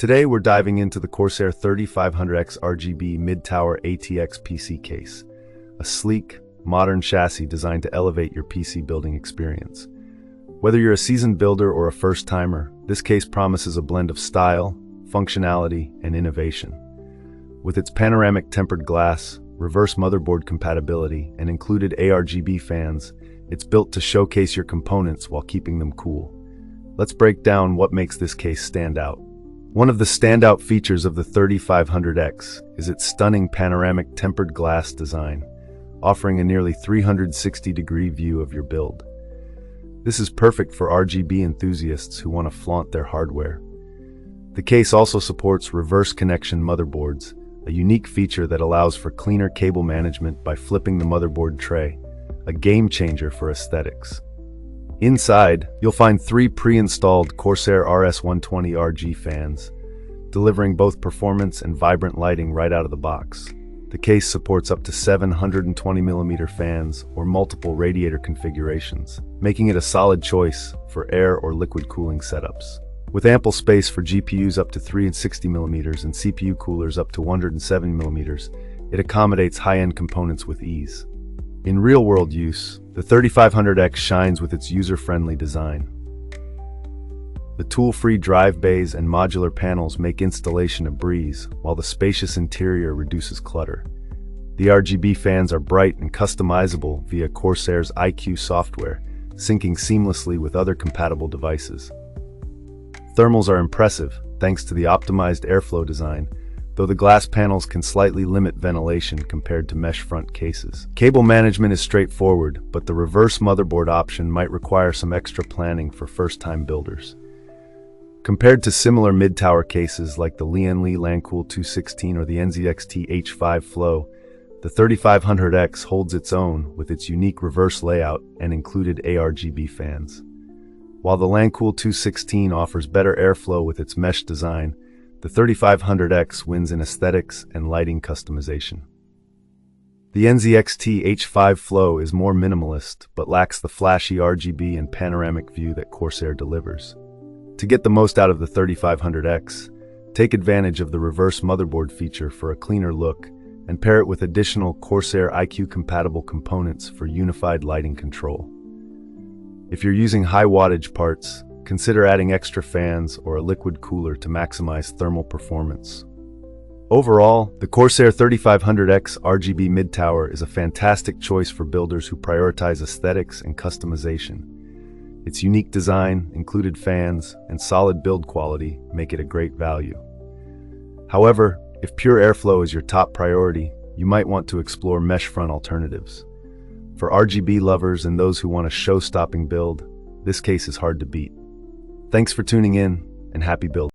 Today we're diving into the CORSAIR 3500X ARGB Mid-Tower ATX PC case, a sleek, modern chassis designed to elevate your PC building experience. Whether you're a seasoned builder or a first-timer, this case promises a blend of style, functionality, and innovation. With its panoramic tempered glass, reverse motherboard compatibility, and included ARGB fans, it's built to showcase your components while keeping them cool. Let's break down what makes this case stand out. One of the standout features of the 3500X is its stunning panoramic tempered glass design, offering a nearly 360-degree view of your build. This is perfect for RGB enthusiasts who want to flaunt their hardware. The case also supports reverse connection motherboards, a unique feature that allows for cleaner cable management by flipping the motherboard tray, a game changer for aesthetics. Inside, you'll find 3 pre-installed CORSAIR RS120RG fans, delivering both performance and vibrant lighting right out of the box. The case supports up to 720mm fans or multiple radiator configurations, making it a solid choice for air or liquid cooling setups. With ample space for GPUs up to 360mm and CPU coolers up to 170mm, it accommodates high-end components with ease. In real-world use, the 3500X shines with its user-friendly design. The tool-free drive bays and modular panels make installation a breeze, while the spacious interior reduces clutter. The RGB fans are bright and customizable via CORSAIR's IQ software, syncing seamlessly with other compatible devices. Thermals are impressive, thanks to the optimized airflow design, though the glass panels can slightly limit ventilation compared to mesh front cases. Cable management is straightforward, but the reverse motherboard option might require some extra planning for first-time builders. Compared to similar mid-tower cases like the Lianli Lancool 216 or the NZXT H5 Flow, the 3500X holds its own with its unique reverse layout and included ARGB fans. While the Lancool 216 offers better airflow with its mesh design, the 3500X wins in aesthetics and lighting customization. The NZXT H5 Flow is more minimalist, but lacks the flashy RGB and panoramic view that CORSAIR delivers. To get the most out of the 3500X, take advantage of the reverse motherboard feature for a cleaner look and pair it with additional CORSAIR IQ-compatible components for unified lighting control. If you're using high-wattage parts, consider adding extra fans or a liquid cooler to maximize thermal performance. Overall, the CORSAIR 3500X RGB Mid-Tower is a fantastic choice for builders who prioritize aesthetics and customization. Its unique design, included fans, and solid build quality make it a great value. However, if pure airflow is your top priority, you might want to explore mesh front alternatives. For RGB lovers and those who want a show-stopping build, this case is hard to beat. Thanks for tuning in, and happy building.